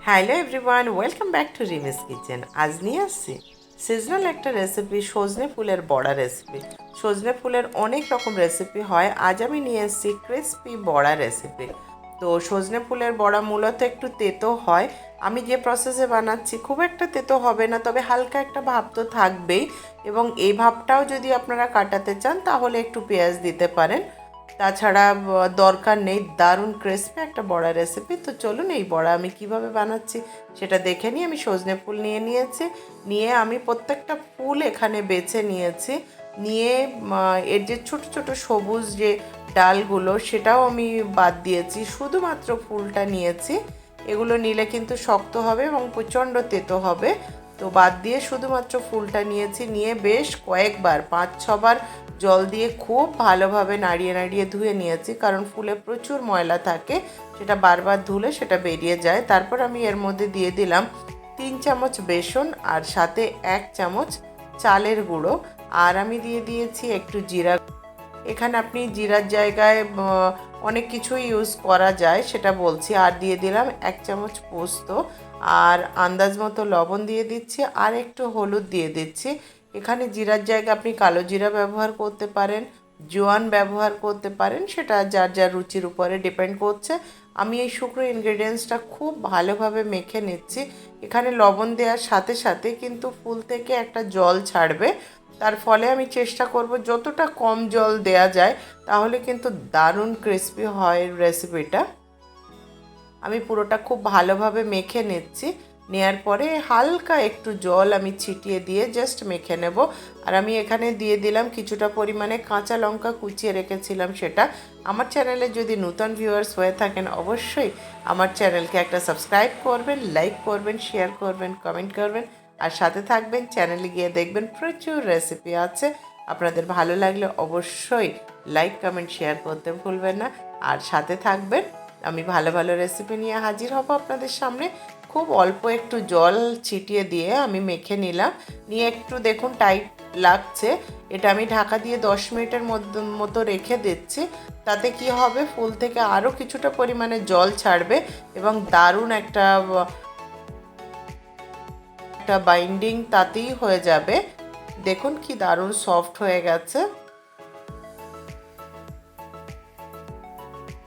Hello everyone, welcome back to রিমিস kitchen. আজ নিয়ে আসছি সিজনাল একটা রেসিপি, সজনে ফুলের বড়া রেসিপি। সজনে ফুলের অনেক রকম রেসিপি হয়, আজ আমি নিয়ে এসেছি ক্রিসপি বড়া রেসিপি। তো সজনে ফুলের বড়া মূলত একটু তেতো হয়। আমি যে প্রসেসে বানাচ্ছি খুব একটা তেতো হবে না, তবে হালকা একটা ভাব তো থাকবেই, এবং এই ভাবটাও যদি আপনারা কাটাতে চান তাহলে একটু পেঁয়াজ দিতে পারেন। তাছাড়া দরকার নেই। দারুণ ক্রিসপি একটা বড়া রেসিপি। তো চলুন এই বড়া আমি কিভাবে বানাচ্ছি সেটা দেখে নিই। আমি সজনে ফুল নিয়ে নিয়েছি, নিয়ে আমি প্রত্যেকটা ফুল এখানে বেছে নিয়েছি, নিয়ে এর যে ছোট ছোট সবুজ যে ডালগুলো সেটাও আমি বাদ দিয়েছি, শুধুমাত্র ফুলটা নিয়েছি। এগুলো নিলে কিন্তু শক্ত হবে এবং প্রচণ্ড তেতো হবে, তো বাদ দিয়ে শুধুমাত্র ফুলটা নিয়েছি। নিয়ে বেশ কয়েকবার 5-6 বার জল দিয়ে খুব ভালোভাবে নাড়িয়ে নাড়িয়ে ধুয়ে নিয়েছি, কারণ ফুলে প্রচুর ময়লা থাকে, সেটা বারবার ধুলে সেটা বেরিয়ে যায়। তারপর আমি এর মধ্যে দিয়ে দিলাম 3 চামচ বেসন, আর সাথে 1 চামচ চালের গুঁড়ো, আর আমি দিয়ে দিয়েছি একটু জিরা। এখানে আপনি জিরার জায়গায় অনেক কিছুই ইউজ করা যায়, সেটা বলছি। আর দিয়ে দিলাম 1 চামচ পোস্ত, আর আন্দাজ মতো লবণ দিয়ে দিচ্ছি, আর একটু হলুদ দিয়ে দিচ্ছি। এখানে জিরার জায়গায় আপনি কালো জিরা ব্যবহার করতে পারেন, জোয়ান ব্যবহার করতে পারেন, সেটা যার যার রুচির উপরে ডিপেন্ড করছে। আমি এই শুকনো ইনগ্রেডিয়েন্টসটা খুব ভালোভাবে মেখে নিচ্ছি। এখানে লবণ দেওয়ার সাথে সাথে কিন্তু ফুল থেকে একটা জল ছাড়বে, তার ফলে আমি চেষ্টা করব যতটা কম জল দেয়া যায়, তাহলে কিন্তু দারুণ ক্রিস্পি হয় রেসিপিটা। আমি পুরোটা খুব ভালোভাবে মেখে নিচ্ছি। নেয়ার পরে হালকা একটু জল আমি ছিটিয়ে দিয়ে জাস্ট মেখে নেব। আর আমি এখানে দিয়ে দিলাম কিছুটা পরিমাণে কাঁচা লঙ্কা কুচিয়ে রেখেছিলাম সেটা। আমার চ্যানেলে যদি নতুন ভিউয়ার্স হয়ে থাকেন, অবশ্যই আমার চ্যানেলকে একটা সাবস্ক্রাইব করবেন, লাইক করবেন, শেয়ার করবেন, কমেন্ট করবেন, আর সাথে থাকবেন। চ্যানেলে গিয়ে দেখবেন প্রচুর রেসিপি আছে, আপনাদের ভালো লাগলে অবশ্যই লাইক কমেন্ট শেয়ার করতে ভুলবেন না, আর সাথে থাকবেন। আমি ভালো ভালো রেসিপি নিয়ে হাজির হব আপনাদের সামনে। খুব অল্প একটু জল ছিটিয়ে দিয়ে আমি মেখে নিলাম, নিয়ে একটু দেখুন টাইট লাগছে। এটা আমি ঢাকা দিয়ে 10 মিনিটের মতো রেখে দিচ্ছি। তাতে কি হবে, ফুল থেকে আরও কিছুটা পরিমাণে জল ছাড়বে, এবং দারুণ একটা একটা বাইন্ডিং তাতেই হয়ে যাবে। দেখুন কি দারুণ সফট হয়ে গেছে।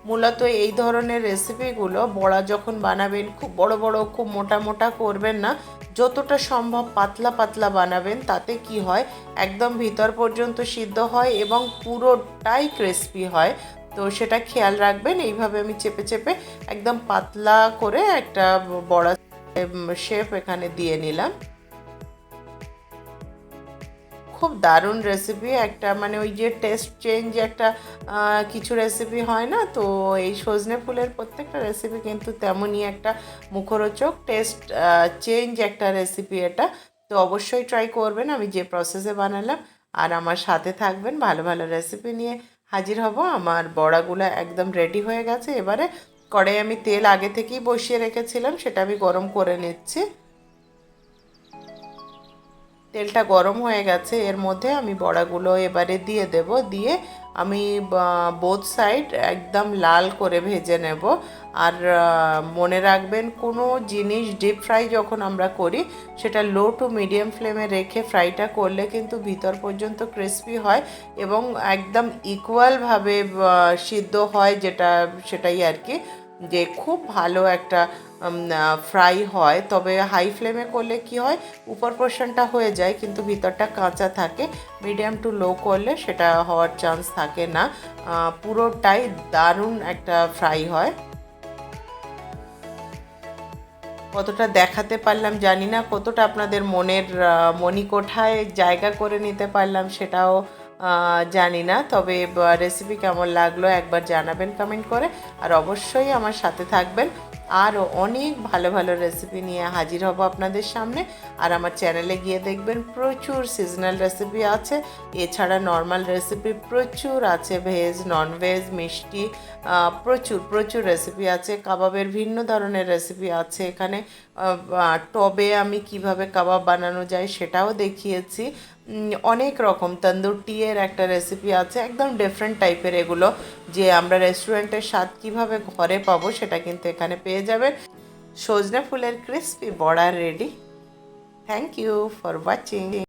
মূলত এই ধরনের রেসিপিগুলো বড়া যখন বানাবেন, খুব বড় বড় খুব মোটা মোটা করবেন না, যতটা সম্ভব পাতলা পাতলা বানাবেন। তাতে কি হয়, একদম ভিতর পর্যন্ত সিদ্ধ হয় এবং পুরোটাই ক্রিস্পি হয়। তো সেটা খেয়াল রাখবেন। এইভাবে আমি চেপে চেপে একদম পাতলা করে একটা বড়া শেপ এখানে দিয়ে নিলাম। খুব দারুণ রেসিপি একটা, মানে ওই যে টেস্ট চেঞ্জ একটা কিছু রেসিপি হয় না, তো এই সজনে ফুলের প্রত্যেকটা রেসিপি কিন্তু তেমনই একটা মুখরোচক টেস্ট চেঞ্জ একটা রেসিপি এটা। তো অবশ্যই ট্রাই করবেন আমি যে প্রসেসে বানালাম, আর আমার সাথে থাকবেন। ভালো ভালো রেসিপি নিয়ে হাজির হব। আমার বড়াগুলো একদম রেডি হয়ে গেছে। এবারে কড়াই আমি তেল আগে থেকেই বসিয়ে রেখেছিলাম, সেটা আমি গরম করে নিচ্ছি। তেলটা গরম হয়ে গেছে, এর মধ্যে আমি বড়াগুলো এবারে দিয়ে দেব। দিয়ে আমি বোথ সাইড একদম লাল করে ভেজে নেব। আর মনে রাখবেন, কোনো জিনিস ডিপ ফ্রাই যখন আমরা করি, সেটা লো টু মিডিয়াম ফ্লেমে রেখে ফ্রাইটা করলে কিন্তু ভিতর পর্যন্ত ক্রিস্পি হয় এবং একদম ইকুয়ালভাবে সিদ্ধ হয়, যেটা সেটাই আর কি, যে খুব ভালো একটা ফ্রাই হয়। তবে হাই ফ্লেমে করলে কি হয়, উপর পোর্শনটা হয়ে যায় কিন্তু ভিতরটা কাঁচা থাকে। মিডিয়াম টু লো করলে সেটা হওয়ার চান্স থাকে না, পুরোটাই দারুণ একটা ফ্রাই হয়। কতটা দেখাতে পারলাম জানি না, কতটা আপনাদের মনের মণিকোঠায় জায়গা করে নিতে পারলাম সেটাও জানি না। তবে রেসিপি কেমন লাগলো একবার জানাবেন কমেন্ট করে, আর অবশ্যই আমার সাথে থাকবেন। আরও অনেক ভালো ভালো রেসিপি নিয়ে হাজির হব আপনাদের সামনে। আর আমার চ্যানেলে গিয়ে দেখবেন প্রচুর সিজনাল রেসিপি আছে, এছাড়া নর্মাল রেসিপি প্রচুর আছে, ভেজ ননভেজ মিষ্টি, প্রচুর প্রচুর রেসিপি আছে। কাবাবের ভিন্ন ধরনের রেসিপি আছে এখানে। টবে আমি কিভাবে কাবাব বানানো যায় সেটাও দেখিয়েছি। অনেক রকম তন্দুর টিয়ের একটা রেসিপি আছে, একদম ডিফারেন্ট টাইপের। এগুলো যে আমরা রেস্টুরেন্টের স্বাদ কিভাবে ঘরে পাবো সেটা কিন্তু এখানে পেয়ে যাবেন। সজনে ফুলের ক্রিস্পি বড়া রেডি। Thank you for watching.